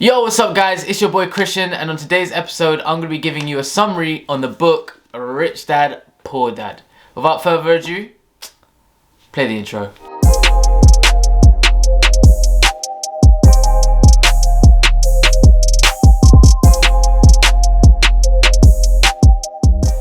Yo, what's up guys? It's your boy Christian, and on today's episode I'm going to be giving you a summary on the book Rich Dad, Poor Dad. Without further ado, play the intro.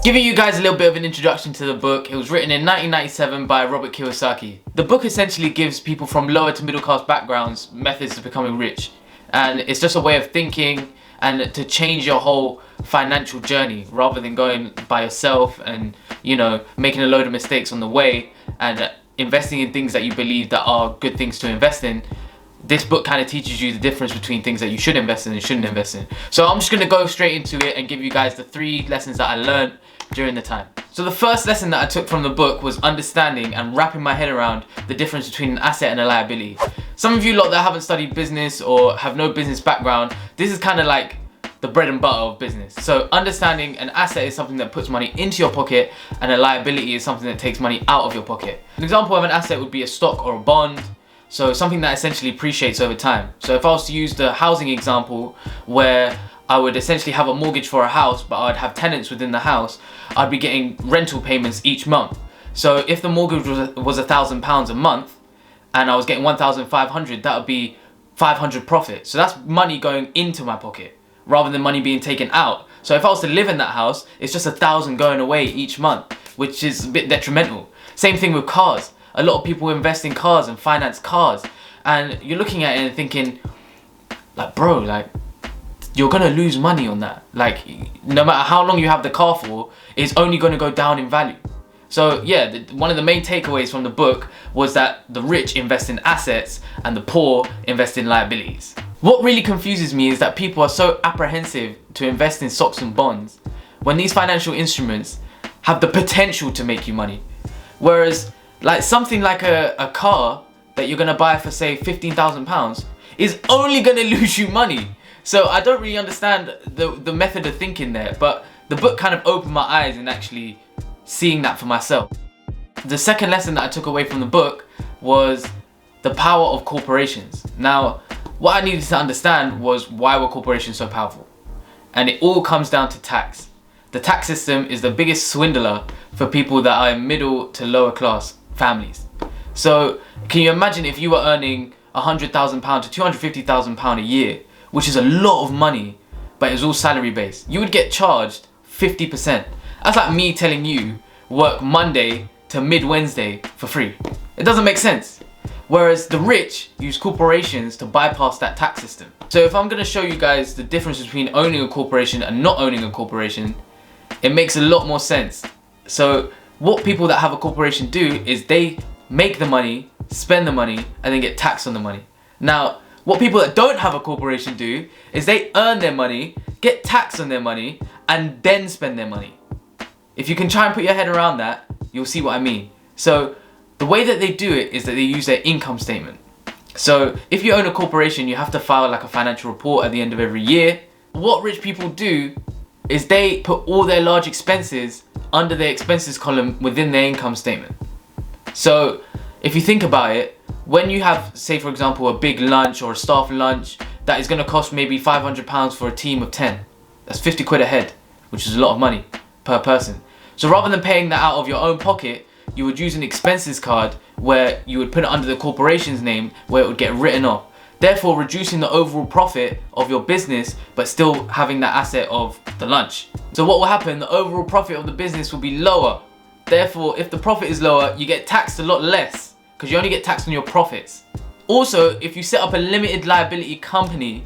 Giving you guys a little bit of an introduction to the book. It was written in 1997 by Robert Kiyosaki. The book essentially gives people from lower to middle class backgrounds methods to becoming rich. And it's just a way of thinking and to change your whole financial journey rather than going by yourself and, you know, making a load of mistakes on the way and investing in things that you believe that are good things to invest in. This book kind of teaches you the difference between things that you should invest in and shouldn't invest in. So I'm just going to go straight into it and give you guys the 3 lessons that I learned during the time. So the first lesson that I took from the book was understanding and wrapping my head around the difference between an asset and a liability. Some of you lot that haven't studied business or have no business background, this is kind of like the bread and butter of business. So understanding an asset is something that puts money into your pocket and a liability is something that takes money out of your pocket. An example of an asset would be a stock or a bond. So something that essentially appreciates over time. So if I was to use the housing example where I would essentially have a mortgage for a house, but I'd have tenants within the house, I'd be getting rental payments each month. So if the mortgage was £1,000 a month and I was getting 1,500, that would be 500 profit. So that's money going into my pocket rather than money being taken out. So if I was to live in that house, it's just 1,000 going away each month, which is a bit detrimental. Same thing with cars. A lot of people invest in cars and finance cars, and you're looking at it and thinking, like, bro, like, you're gonna lose money on that. Like, no matter how long you have the car for, it's only gonna go down in value. So yeah, one of the main takeaways from the book was that the rich invest in assets and the poor invest in liabilities. What really confuses me is that people are so apprehensive to invest in stocks and bonds when these financial instruments have the potential to make you money. Whereas like something like a car that you're gonna buy for say £15,000 is only gonna lose you money. So I don't really understand the method of thinking there, but the book kind of opened my eyes in actually seeing that for myself. The second lesson that I took away from the book was the power of corporations. Now, what I needed to understand was why were corporations so powerful? And it all comes down to tax. The tax system is the biggest swindler for people that are in middle to lower class families. So can you imagine if you were earning £100,000 to £250,000 a year, which is a lot of money, but it was all salary based, you would get charged 50%. That's like me telling you work Monday to mid-Wednesday for free. It doesn't make sense. Whereas the rich use corporations to bypass that tax system. So if I'm gonna show you guys the difference between owning a corporation and not owning a corporation, it makes a lot more sense. So what people that have a corporation do is they make the money, spend the money, and then get taxed on the money. Now, what people that don't have a corporation do is they earn their money, get taxed on their money, and then spend their money. If you can try and put your head around that, you'll see what I mean. So the way that they do it is that they use their income statement. So if you own a corporation, you have to file like a financial report at the end of every year. What rich people do is they put all their large expenses under their expenses column within their income statement. So if you think about it, when you have, say for example, a big lunch or a staff lunch that is going to cost maybe £500 for a team of 10, that's 50 quid a head, which is a lot of money per person. So rather than paying that out of your own pocket, you would use an expenses card where you would put it under the corporation's name where it would get written off, therefore reducing the overall profit of your business but still having that asset of the lunch. So what will happen, the overall profit of the business will be lower. Therefore, if the profit is lower, you get taxed a lot less because you only get taxed on your profits. Also, if you set up a limited liability company,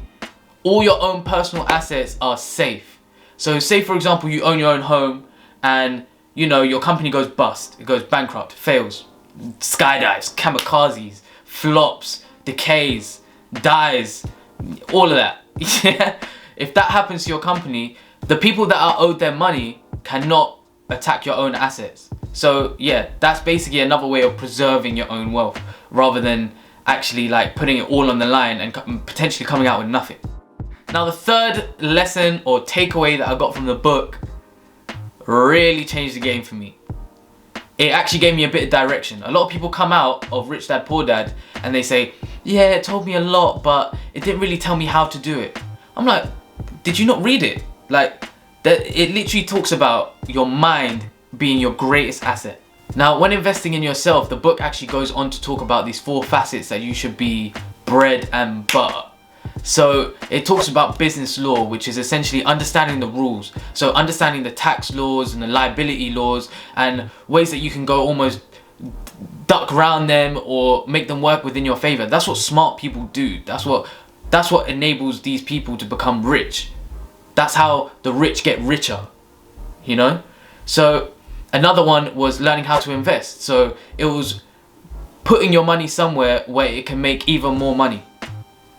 all your own personal assets are safe. So say for example, you own your own home and you know your company goes bust, it goes bankrupt, fails, skydives, kamikazes, flops, decays, dies, all of that. Yeah. If that happens to your company, the people that are owed their money cannot attack your own assets. So yeah, that's basically another way of preserving your own wealth rather than actually like putting it all on the line and potentially coming out with nothing. Now the third lesson or takeaway that I got from the book really changed the game for me. It actually gave me a bit of direction. A lot of people come out of Rich Dad Poor Dad and they say, yeah, it told me a lot, but it didn't really tell me how to do it. I'm like, did you not read it? Like, it literally talks about your mind being your greatest asset. Now, when investing in yourself, the book actually goes on to talk about these 4 facets that you should be bread and butter. So it talks about business law, which is essentially understanding the rules. So understanding the tax laws and the liability laws and ways that you can go almost duck around them or make them work within your favor. That's what smart people do. That's what enables these people to become rich. That's how the rich get richer, you know? So another one was learning how to invest. So it was putting your money somewhere where it can make even more money.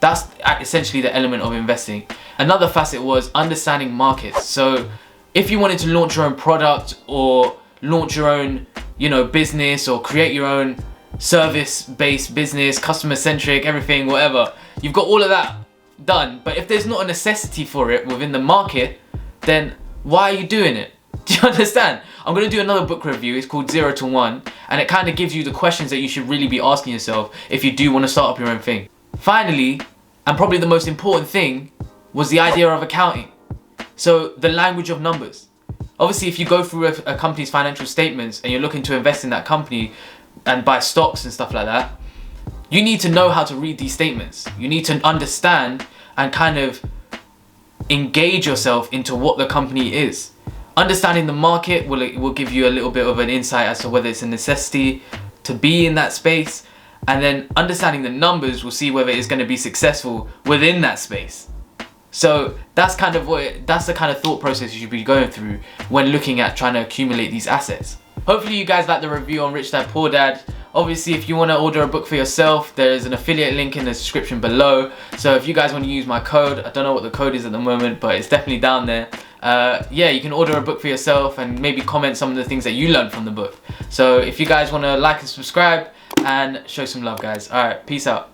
That's essentially the element of investing. Another facet was understanding markets. So if you wanted to launch your own product or launch your own, business or create your own service-based business, customer-centric, everything, whatever, you've got all of that done. But if there's not a necessity for it within the market, then why are you doing it? Do you understand? I'm going to do another book review. It's called 0 to 1, and it kind of gives you the questions that you should really be asking yourself if you do want to start up your own thing. Finally, and probably the most important thing, was the idea of accounting. So the language of numbers. Obviously, if you go through a company's financial statements and you're looking to invest in that company and buy stocks and stuff like that, you need to know how to read these statements. You need to understand and kind of engage yourself into what the company is. Understanding the market will give you a little bit of an insight as to whether it's a necessity to be in that space. And then understanding the numbers will see whether it's going to be successful within that space. So that's the kind of thought process you should be going through when looking at trying to accumulate these assets. Hopefully you guys like the review on Rich Dad Poor Dad. Obviously, if you want to order a book for yourself, there's an affiliate link in the description below. So if you guys want to use my code, I don't know what the code is at the moment, but it's definitely down there. Yeah, you can order a book for yourself and maybe comment some of the things that you learned from the book. So if you guys want to like and subscribe and show some love, guys. Alright, peace out.